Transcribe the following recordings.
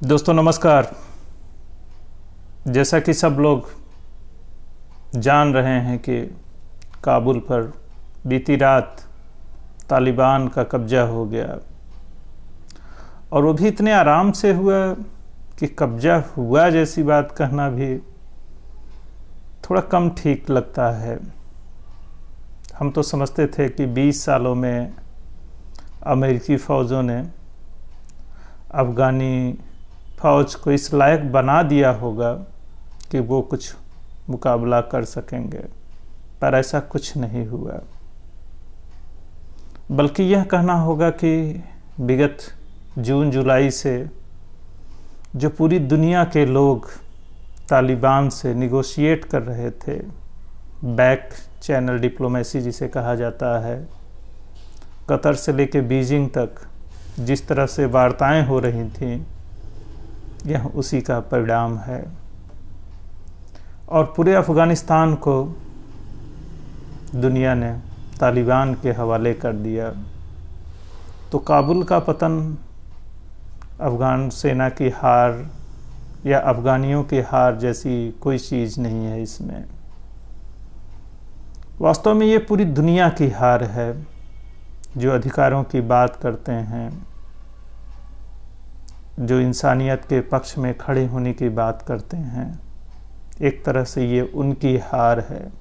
दोस्तों नमस्कार। जैसा कि सब लोग जान रहे हैं कि काबुल पर बीती रात तालिबान का कब्जा हो गया और वो भी इतने आराम से हुआ कि कब्जा हुआ जैसी बात कहना भी थोड़ा कम ठीक लगता है। हम तो समझते थे कि 20 सालों में अमेरिकी फ़ौजों ने अफ़गानी फ़ौज को इस लायक बना दिया होगा कि वो कुछ मुकाबला कर सकेंगे, पर ऐसा कुछ नहीं हुआ। बल्कि यह कहना होगा कि विगत जून जुलाई से जो पूरी दुनिया के लोग तालिबान से निगोशिएट कर रहे थे, बैक चैनल डिप्लोमेसी जिसे कहा जाता है, कतर से लेकर बीजिंग तक जिस तरह से वार्ताएं हो रही थीं, यह उसी का परिणाम है। और पूरे अफ़गानिस्तान को दुनिया ने तालिबान के हवाले कर दिया। तो काबुल का पतन अफ़गान सेना की हार या अफ़गानियों की हार जैसी कोई चीज़ नहीं है। इसमें वास्तव में ये पूरी दुनिया की हार है। जो अधिकारों की बात करते हैं, जो इंसानियत के पक्ष में खड़े होने की बात करते हैं, एक तरह से ये उनकी हार है।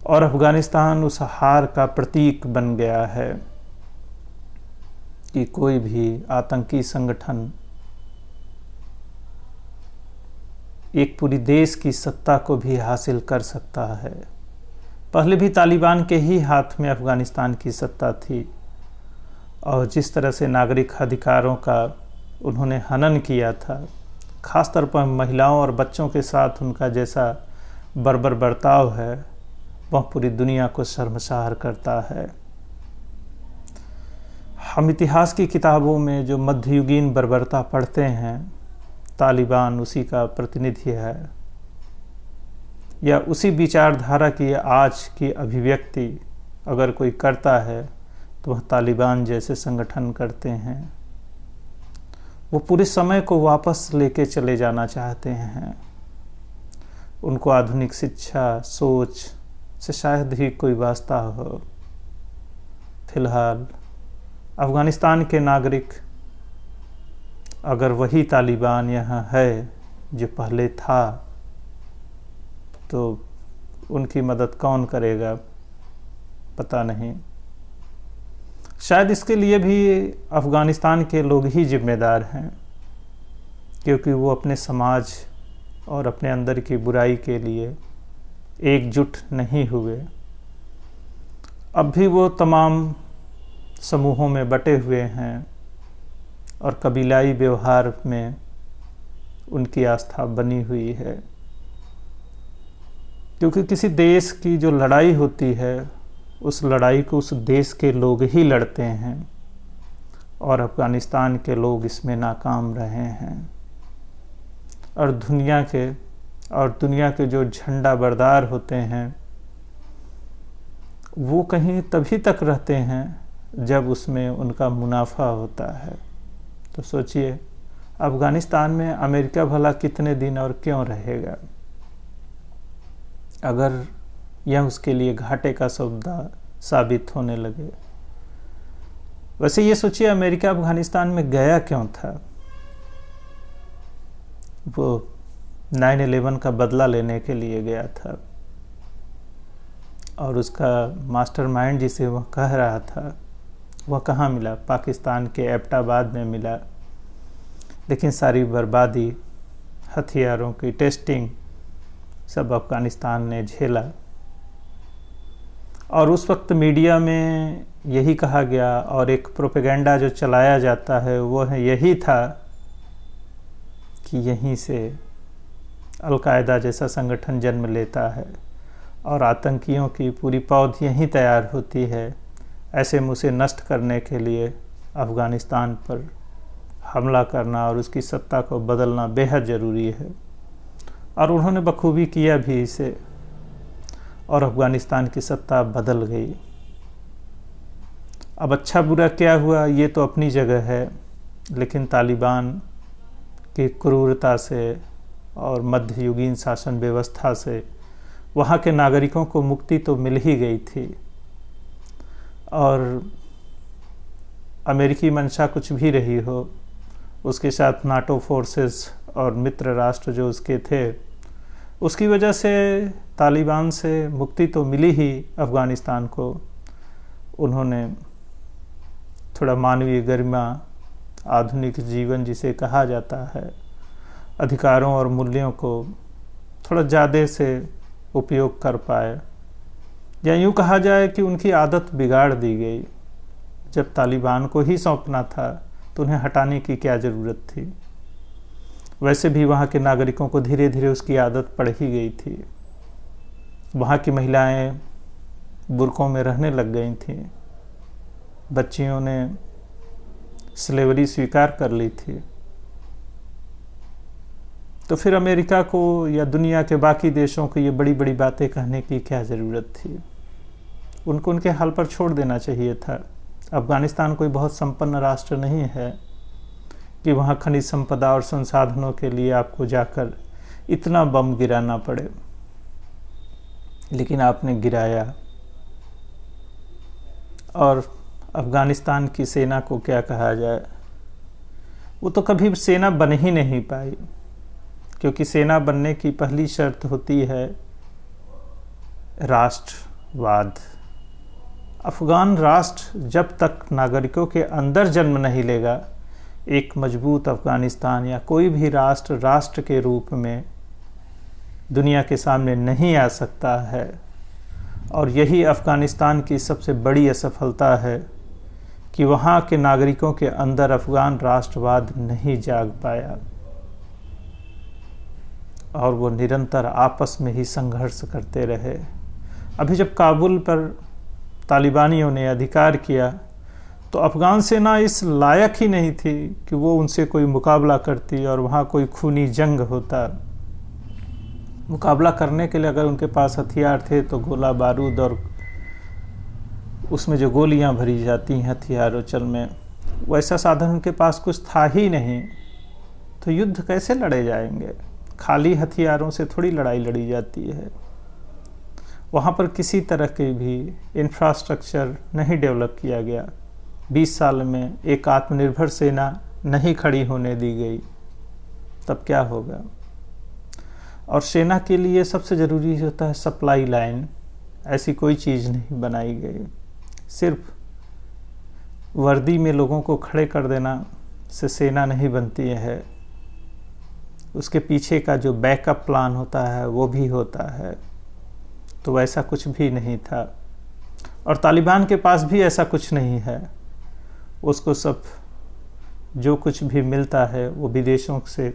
और अफ़गानिस्तान उस हार का प्रतीक बन गया है कि कोई भी आतंकी संगठन एक पूरी देश की सत्ता को भी हासिल कर सकता है। पहले भी तालिबान के ही हाथ में अफ़गानिस्तान की सत्ता थी और जिस तरह से नागरिक अधिकारों का उन्होंने हनन किया था, ख़ासतौर पर महिलाओं और बच्चों के साथ उनका जैसा बर्बर बर्ताव है, वह पूरी दुनिया को शर्मसार करता है। हम इतिहास की किताबों में जो मध्ययुगीन बर्बरता पढ़ते हैं, तालिबान उसी का प्रतिनिधि है, या उसी विचारधारा की आज की अभिव्यक्ति अगर कोई करता है तो वह तालिबान जैसे संगठन करते हैं। वो पूरे समय को वापस लेके चले जाना चाहते हैं। उनको आधुनिक शिक्षा सोच से शायद ही कोई वास्ता हो। फिलहाल अफ़गानिस्तान के नागरिक, अगर वही तालिबान यहाँ है जो पहले था, तो उनकी मदद कौन करेगा पता नहीं। शायद इसके लिए भी अफ़गानिस्तान के लोग ही जिम्मेदार हैं, क्योंकि वो अपने समाज और अपने अंदर की बुराई के लिए एकजुट नहीं हुए। अब भी वो तमाम समूहों में बटे हुए हैं और कबीलाई व्यवहार में उनकी आस्था बनी हुई है। क्योंकि किसी देश की जो लड़ाई होती है, उस लड़ाई को उस देश के लोग ही लड़ते हैं और अफ़गानिस्तान के लोग इसमें नाकाम रहे हैं। और दुनिया के जो झंडा बरदार होते हैं, वो कहीं तभी तक रहते हैं जब उसमें उनका मुनाफा होता है। तो सोचिए, अफ़गानिस्तान में अमेरिका भला कितने दिन और क्यों रहेगा, अगर यह उसके लिए घाटे का सौदा साबित होने लगे। वैसे ये सोचिए, अमेरिका अफ़गानिस्तान में गया क्यों था? वो 9/11 का बदला लेने के लिए गया था और उसका मास्टरमाइंड जिसे वह कह रहा था, वह कहाँ मिला? पाकिस्तान के एबटाबाद में मिला। लेकिन सारी बर्बादी, हथियारों की टेस्टिंग सब अफ़गानिस्तान ने झेला। और उस वक्त मीडिया में यही कहा गया और एक प्रोपेगेंडा जो चलाया जाता है वह यही था कि यहीं से अल-कायदा जैसा संगठन जन्म लेता है और आतंकियों की पूरी पौध यहीं तैयार होती है। ऐसे में उसे नष्ट करने के लिए अफ़गानिस्तान पर हमला करना और उसकी सत्ता को बदलना बेहद ज़रूरी है। और उन्होंने बखूबी किया भी इसे, और अफ़गानिस्तान की सत्ता बदल गई। अब अच्छा बुरा क्या हुआ ये तो अपनी जगह है, लेकिन तालिबान की क्रूरता से और मध्ययुगीन शासन व्यवस्था से वहाँ के नागरिकों को मुक्ति तो मिल ही गई थी, और अमेरिकी मंशा कुछ भी रही हो, उसके साथ नाटो फोर्सेस और मित्र राष्ट्र जो उसके थे, उसकी वजह से तालिबान से मुक्ति तो मिली ही अफ़गानिस्तान को। उन्होंने थोड़ा मानवीय गरिमा, आधुनिक जीवन जिसे कहा जाता है, अधिकारों और मूल्यों को थोड़ा ज़्यादा से उपयोग कर पाए, या यूँ कहा जाए कि उनकी आदत बिगाड़ दी गई। जब तालिबान को ही सौंपना था तो उन्हें हटाने की क्या ज़रूरत थी। वैसे भी वहाँ के नागरिकों को धीरे धीरे उसकी आदत पड़ ही गई थी। वहाँ की महिलाएं बुर्कों में रहने लग गई थीं, बच्चियों ने स्लेवरी स्वीकार कर ली थी। तो फिर अमेरिका को या दुनिया के बाकी देशों को ये बड़ी बड़ी बातें कहने की क्या ज़रूरत थी। उनको उनके हाल पर छोड़ देना चाहिए था। अफ़गानिस्तान कोई बहुत संपन्न राष्ट्र नहीं है कि वहाँ खनिज संपदा और संसाधनों के लिए आपको जाकर इतना बम गिराना पड़े, लेकिन आपने गिराया। और अफ़गानिस्तान की सेना को क्या कहा जाए, वो तो कभी सेना बन ही नहीं पाई, क्योंकि सेना बनने की पहली शर्त होती है राष्ट्रवाद। अफ़गान राष्ट्र जब तक नागरिकों के अंदर जन्म नहीं लेगा, एक मजबूत अफ़गानिस्तान या कोई भी राष्ट्र राष्ट्र के रूप में दुनिया के सामने नहीं आ सकता है। और यही अफ़गानिस्तान की सबसे बड़ी असफलता है कि वहाँ के नागरिकों के अंदर अफ़गान राष्ट्रवाद नहीं जाग पाया, और वो निरंतर आपस में ही संघर्ष करते रहे। अभी जब काबुल पर तालिबानियों ने अधिकार किया तो अफ़गान सेना इस लायक ही नहीं थी कि वो उनसे कोई मुकाबला करती और वहाँ कोई खूनी जंग होता। मुकाबला करने के लिए अगर उनके पास हथियार थे तो गोला बारूद और उसमें जो गोलियां भरी जाती हैं हथियारों में, वैसा साधन उनके पास कुछ था ही नहीं। तो युद्ध कैसे लड़े जाएंगे? खाली हथियारों से थोड़ी लड़ाई लड़ी जाती है। वहाँ पर किसी तरह के भी इंफ्रास्ट्रक्चर नहीं डेवलप किया गया। 20 साल में एक आत्मनिर्भर सेना नहीं खड़ी होने दी गई, तब क्या होगा? और सेना के लिए सबसे ज़रूरी होता है सप्लाई लाइन। ऐसी कोई चीज़ नहीं बनाई गई। सिर्फ वर्दी में लोगों को खड़े कर देना से सेना नहीं बनती है। उसके पीछे का जो बैकअप प्लान होता है वो भी होता है। तो वैसा कुछ भी नहीं था, और तालिबान के पास भी ऐसा कुछ नहीं है। उसको सब जो कुछ भी मिलता है वो विदेशों से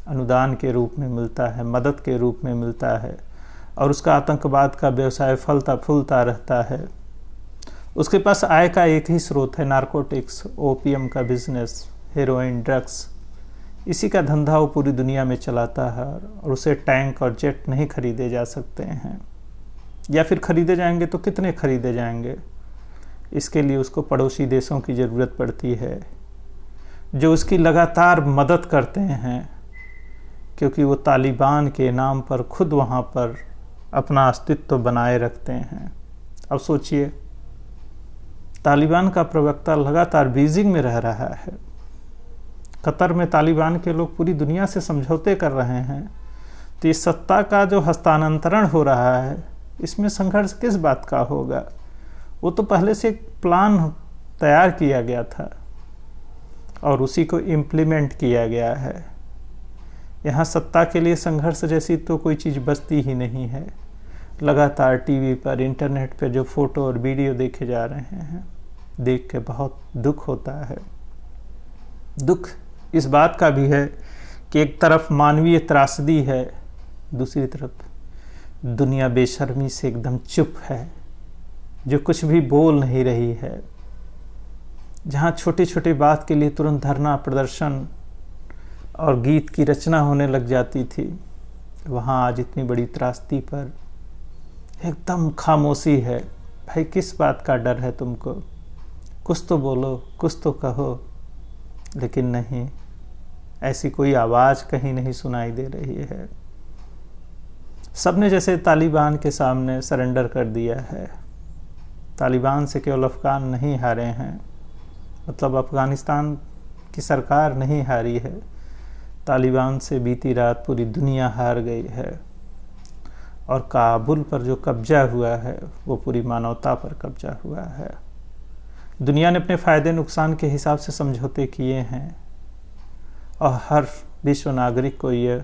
अनुदान के रूप में मिलता है, मदद के रूप में मिलता है, और उसका आतंकवाद का व्यवसाय फलता फूलता रहता है। उसके पास आय का एक ही स्रोत है, नारकोटिक्स, ओपियम का बिजनेस, हेरोइन, ड्रग्स। इसी का धंधा वो पूरी दुनिया में चलाता है, और उसे टैंक और जेट नहीं खरीदे जा सकते हैं, या फिर खरीदे जाएंगे तो कितने खरीदे जाएंगे। इसके लिए उसको पड़ोसी देशों की ज़रूरत पड़ती है जो उसकी लगातार मदद करते हैं, क्योंकि वो तालिबान के नाम पर खुद वहाँ पर अपना अस्तित्व बनाए रखते हैं। अब सोचिए, तालिबान का प्रवक्ता लगातार बीजिंग में रह रहा है, कतर में तालिबान के लोग पूरी दुनिया से समझौते कर रहे हैं। तो ये सत्ता का जो हस्तांतरण हो रहा है, इसमें संघर्ष किस बात का होगा? वो तो पहले से एक प्लान तैयार किया गया था और उसी को इम्प्लीमेंट किया गया है। यहाँ सत्ता के लिए संघर्ष जैसी तो कोई चीज़ बचती ही नहीं है। लगातार टीवी पर, इंटरनेट पर जो फोटो और वीडियो देखे जा रहे हैं, देख के बहुत दुख होता है। दुख इस बात का भी है कि एक तरफ मानवीय त्रासदी है, दूसरी तरफ दुनिया बेशर्मी से एकदम चुप है, जो कुछ भी बोल नहीं रही है। जहाँ छोटी छोटी बात के लिए तुरंत धरना प्रदर्शन और गीत की रचना होने लग जाती थी, वहाँ आज इतनी बड़ी त्रासदी पर एकदम खामोशी है। भाई किस बात का डर है तुमको? कुछ तो बोलो, कुछ तो कहो, लेकिन नहीं, ऐसी कोई आवाज़ कहीं नहीं सुनाई दे रही है। सब ने जैसे तालिबान के सामने सरेंडर कर दिया है। तालिबान से केवल अफ़गान नहीं हारे हैं, मतलब अफ़गानिस्तान की सरकार नहीं हारी है, तालिबान से बीती रात पूरी दुनिया हार गई है। और काबुल पर जो कब्जा हुआ है वो पूरी मानवता पर कब्जा हुआ है। दुनिया ने अपने फ़ायदे नुकसान के हिसाब से समझौते किए हैं और हर विश्व नागरिक को ये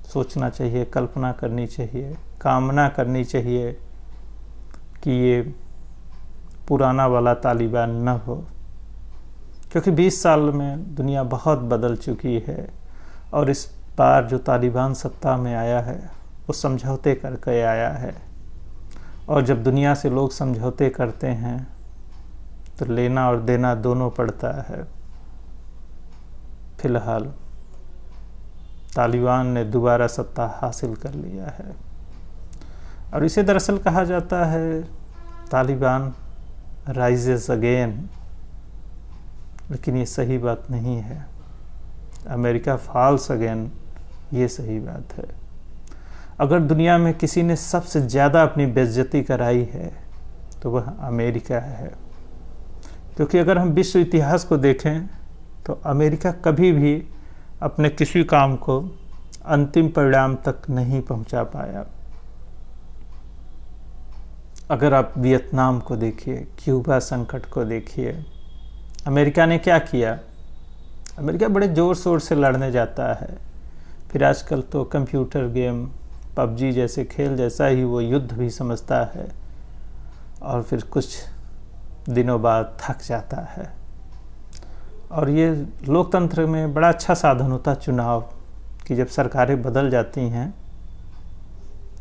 सोचना चाहिए, कल्पना करनी चाहिए, कामना करनी चाहिए कि ये पुराना वाला तालिबान न हो, क्योंकि 20 साल में दुनिया बहुत बदल चुकी है और इस बार जो तालिबान सत्ता में आया है वो समझौते करके आया है। और जब दुनिया से लोग समझौते करते हैं तो लेना और देना दोनों पड़ता है। फिलहाल तालिबान ने दोबारा सत्ता हासिल कर लिया है और इसे दरअसल कहा जाता है तालिबान राइजेस अगेन, लेकिन ये सही बात नहीं है। अमेरिका फॉल्स अगेन, ये सही बात है। अगर दुनिया में किसी ने सबसे ज़्यादा अपनी बेइज्जती कराई है तो वह अमेरिका है, क्योंकि अगर हम विश्व इतिहास को देखें तो अमेरिका कभी भी अपने किसी काम को अंतिम परिणाम तक नहीं पहुंचा पाया। अगर आप वियतनाम को देखिए, क्यूबा संकट को देखिए, अमेरिका ने क्या किया? अमेरिका बड़े ज़ोर शोर से लड़ने जाता है, फिर आजकल तो कंप्यूटर गेम पबजी जैसे खेल जैसा ही वो युद्ध भी समझता है और फिर कुछ दिनों बाद थक जाता है। और ये लोकतंत्र में बड़ा अच्छा साधन होता चुनाव, कि जब सरकारें बदल जाती हैं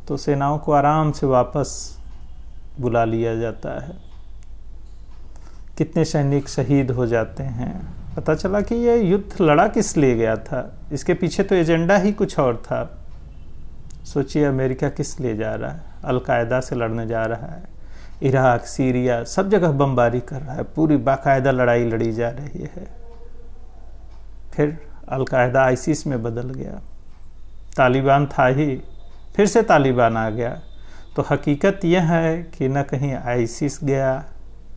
तो सेनाओं को आराम से वापस बुला लिया जाता है। कितने सैनिक शहीद हो जाते हैं। पता चला कि ये युद्ध लड़ा किस लिए गया था, इसके पीछे तो एजेंडा ही कुछ और था। सोचिए अमेरिका किस लिए जा रहा है? अलकायदा से लड़ने जा रहा है। इराक, सीरिया, सब जगह बमबारी कर रहा है, पूरी बाकायदा लड़ाई लड़ी जा रही है। फिर अलकायदा आईसिस में बदल गया, तालिबान था ही, फिर से तालिबान आ गया। तो हकीकत यह है कि न कहीं आईसिस गया,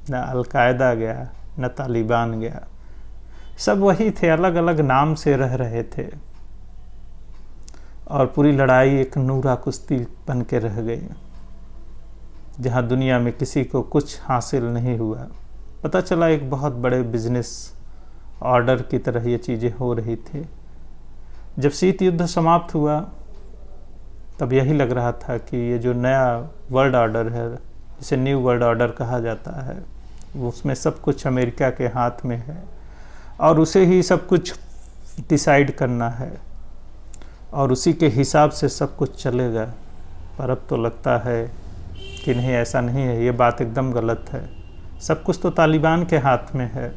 न अलकायदा गया, न तालिबान गया, सब वही थे, अलग अलग नाम से रह रहे थे और पूरी लड़ाई एक नूरा कुश्ती बन के रह गई, जहां दुनिया में किसी को कुछ हासिल नहीं हुआ। पता चला एक बहुत बड़े बिजनेस ऑर्डर की तरह ये चीज़ें हो रही थी। जब शीत युद्ध समाप्त हुआ तब यही लग रहा था कि ये जो नया वर्ल्ड ऑर्डर है, जिसे न्यू वर्ल्ड ऑर्डर कहा जाता है, उसमें सब कुछ अमेरिका के हाथ में है और उसे ही सब कुछ डिसाइड करना है और उसी के हिसाब से सब कुछ चलेगा। पर अब तो लगता है कि नहीं, ऐसा नहीं है, ये बात एकदम गलत है। सब कुछ तो तालिबान के हाथ में है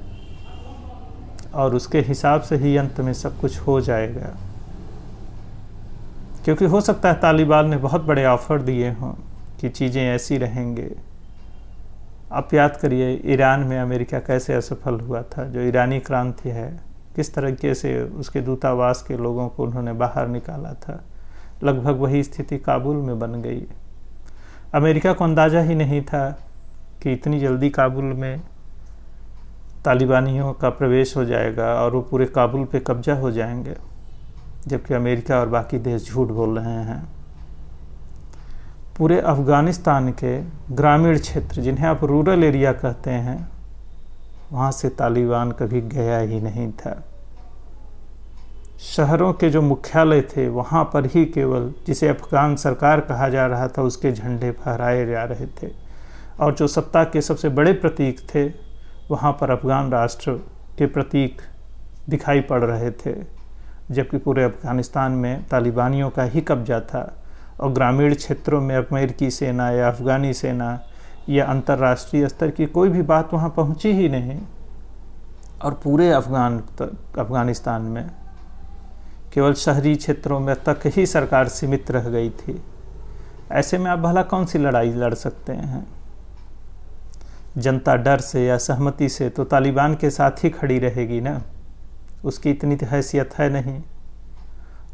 और उसके हिसाब से ही अंत में सब कुछ हो जाएगा। क्योंकि हो सकता है तालिबान ने बहुत बड़े ऑफर दिए हों कि चीज़ें ऐसी रहेंगे। आप याद करिए ईरान में अमेरिका कैसे असफल हुआ था। जो ईरानी क्रांति है, किस तरीके से उसके दूतावास के लोगों को उन्होंने बाहर निकाला था। लगभग वही स्थिति काबुल में बन गई। अमेरिका को अंदाज़ा ही नहीं था कि इतनी जल्दी काबुल में तालिबानियों का प्रवेश हो जाएगा और वो पूरे काबुल पे कब्जा हो जाएंगे, जबकि अमेरिका और बाकी देश झूठ बोल रहे हैं। पूरे अफ़गानिस्तान के ग्रामीण क्षेत्र, जिन्हें आप रूरल एरिया कहते हैं, वहाँ से तालिबान कभी गया ही नहीं था। शहरों के जो मुख्यालय थे वहाँ पर ही केवल जिसे अफ़गान सरकार कहा जा रहा था उसके झंडे फहराए जा रहे थे और जो सत्ता के सबसे बड़े प्रतीक थे वहाँ पर अफ़गान राष्ट्र के प्रतीक दिखाई पड़ रहे थे, जबकि पूरे अफ़गानिस्तान में तालिबानियों का ही कब्जा था और ग्रामीण क्षेत्रों में अमेरिकी सेना या अफ़गानी सेना या अंतर्राष्ट्रीय स्तर की कोई भी बात वहाँ पहुँची ही नहीं। और पूरे अफ़गानिस्तान में केवल शहरी क्षेत्रों में तक ही सरकार सीमित रह गई थी। ऐसे में आप भला कौन सी लड़ाई लड़ सकते हैं? जनता डर से या सहमति से तो तालिबान के साथ ही खड़ी रहेगी ना। उसकी इतनी हैसियत है नहीं।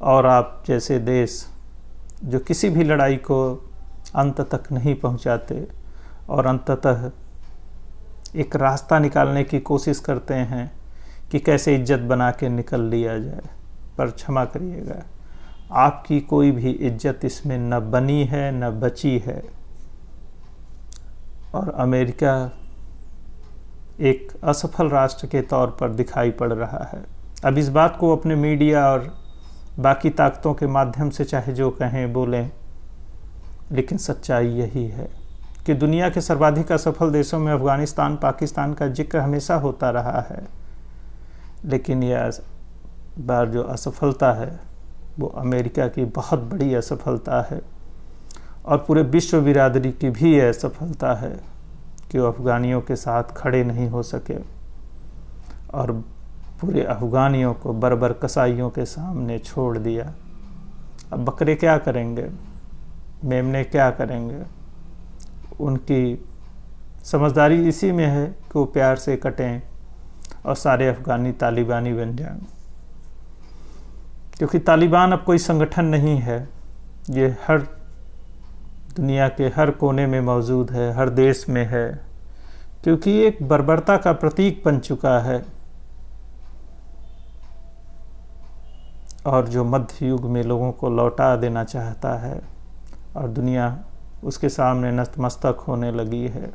और आप जैसे देश जो किसी भी लड़ाई को अंत तक नहीं पहुंचाते और अंततः एक रास्ता निकालने की कोशिश करते हैं कि कैसे इज्जत बना के निकल लिया जाए, पर क्षमा करिएगा, आपकी कोई भी इज्जत इसमें न बनी है न बची है। और अमेरिका एक असफल राष्ट्र के तौर पर दिखाई पड़ रहा है। अब इस बात को अपने मीडिया और बाकी ताकतों के माध्यम से चाहे जो कहें बोलें, लेकिन सच्चाई यही है कि दुनिया के सर्वाधिक असफल देशों में अफ़गानिस्तान, पाकिस्तान का जिक्र हमेशा होता रहा है, लेकिन यह बार जो असफलता है वो अमेरिका की बहुत बड़ी असफलता है और पूरे विश्व बिरादरी की भी यह असफलता है कि वो अफ़गानियों के साथ खड़े नहीं हो सके और पूरे अफ़गानियों को बर्बर कसाईयों के सामने छोड़ दिया। अब बकरे क्या करेंगे, मेमने क्या करेंगे? उनकी समझदारी इसी में है कि वो प्यार से कटें और सारे अफ़गानी तालिबानी बन जाएं, क्योंकि तालिबान अब कोई संगठन नहीं है, ये हर दुनिया के हर कोने में मौजूद है, हर देश में है, क्योंकि ये एक बर्बरता का प्रतीक बन चुका है। और जो मध्य युग में लोगों को लौटा देना चाहता है और दुनिया उसके सामने नतमस्तक होने लगी है,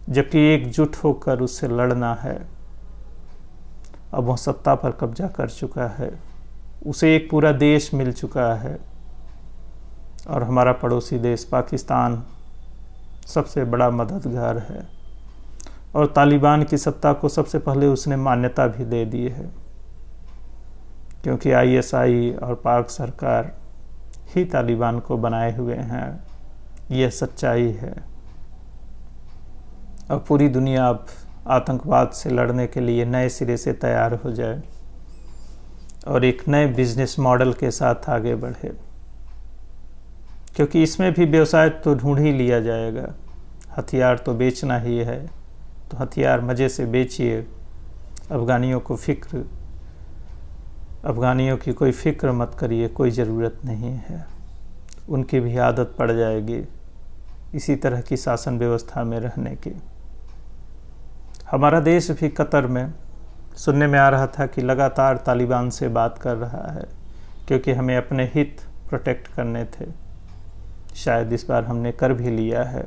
जबकि एकजुट होकर उससे लड़ना है। अब वह सत्ता पर कब्जा कर चुका है, उसे एक पूरा देश मिल चुका है और हमारा पड़ोसी देश पाकिस्तान सबसे बड़ा मददगार है और तालिबान की सत्ता को सबसे पहले उसने मान्यता भी दे दी है, क्योंकि आईएसआई और पाक सरकार ही तालिबान को बनाए हुए हैं। यह सच्चाई है। अब पूरी दुनिया अब आतंकवाद से लड़ने के लिए नए सिरे से तैयार हो जाए और एक नए बिजनेस मॉडल के साथ आगे बढ़े, क्योंकि इसमें भी व्यवसाय तो ढूंढ ही लिया जाएगा। हथियार तो बेचना ही है, तो हथियार मज़े से बेचिए। अफ़गानियों की कोई फ़िक्र मत करिए, कोई ज़रूरत नहीं है। उनकी भी आदत पड़ जाएगी इसी तरह की शासन व्यवस्था में रहने की। हमारा देश भी कतर में सुनने में आ रहा था कि लगातार तालिबान से बात कर रहा है, क्योंकि हमें अपने हित प्रोटेक्ट करने थे। शायद इस बार हमने कर भी लिया है,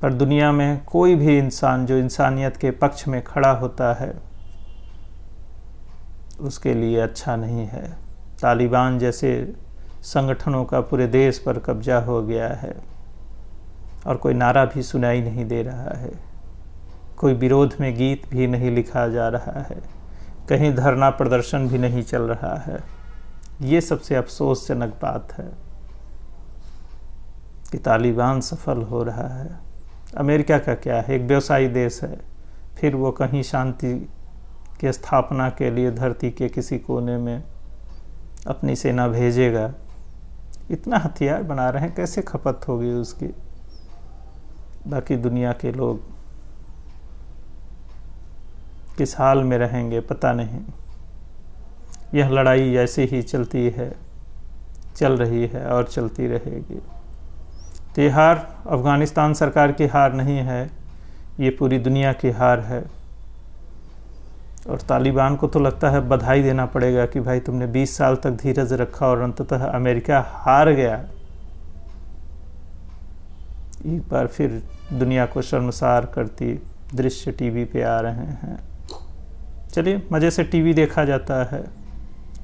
पर दुनिया में कोई भी इंसान जो इंसानियत के पक्ष में खड़ा होता है उसके लिए अच्छा नहीं है। तालिबान जैसे संगठनों का पूरे देश पर कब्जा हो गया है और कोई नारा भी सुनाई नहीं दे रहा है, कोई विरोध में गीत भी नहीं लिखा जा रहा है, कहीं धरना प्रदर्शन भी नहीं चल रहा है। ये सबसे अफसोसजनक बात है कि तालिबान सफल हो रहा है। अमेरिका का क्या है, एक व्यवसायी देश है, फिर वो कहीं शांति की स्थापना के लिए धरती के किसी कोने में अपनी सेना भेजेगा। इतना हथियार बना रहे हैं, कैसे खपत होगी उसकी? बाकी दुनिया के लोग किस हाल में रहेंगे पता नहीं। यह लड़ाई ऐसे ही चलती है, चल रही है और चलती रहेगी। तो ये हार अफ़गानिस्तान सरकार की हार नहीं है, ये पूरी दुनिया की हार है। और तालिबान को तो लगता है बधाई देना पड़ेगा कि भाई तुमने 20 साल तक धीरज रखा और अंततः अमेरिका हार गया। एक बार फिर दुनिया को शर्मसार करती दृश्य टीवी पे आ रहे हैं। चलिए, मज़े से टीवी देखा जाता है,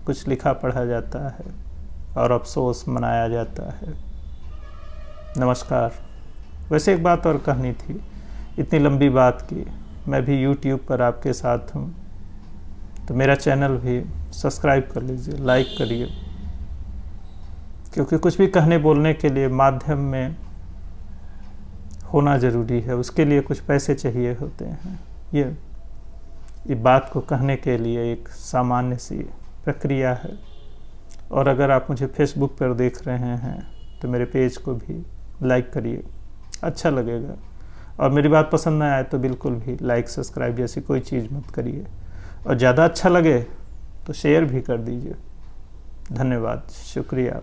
कुछ लिखा पढ़ा जाता है और अफसोस मनाया जाता है। नमस्कार। वैसे एक बात और कहनी थी, इतनी लंबी बात की। मैं भी YouTube पर आपके साथ हूँ, तो मेरा चैनल भी सब्सक्राइब कर लीजिए, लाइक करिए, क्योंकि कुछ भी कहने बोलने के लिए माध्यम में होना ज़रूरी है, उसके लिए कुछ पैसे चाहिए होते हैं। ये बात को कहने के लिए एक सामान्य सी प्रक्रिया है। और अगर आप मुझे फेसबुक पर देख रहे हैं तो मेरे पेज को भी लाइक करिए, अच्छा लगेगा। और मेरी बात पसंद ना आए तो बिल्कुल भी लाइक सब्सक्राइब जैसी कोई चीज़ मत करिए। और ज़्यादा अच्छा लगे तो शेयर भी कर दीजिए। धन्यवाद, शुक्रिया।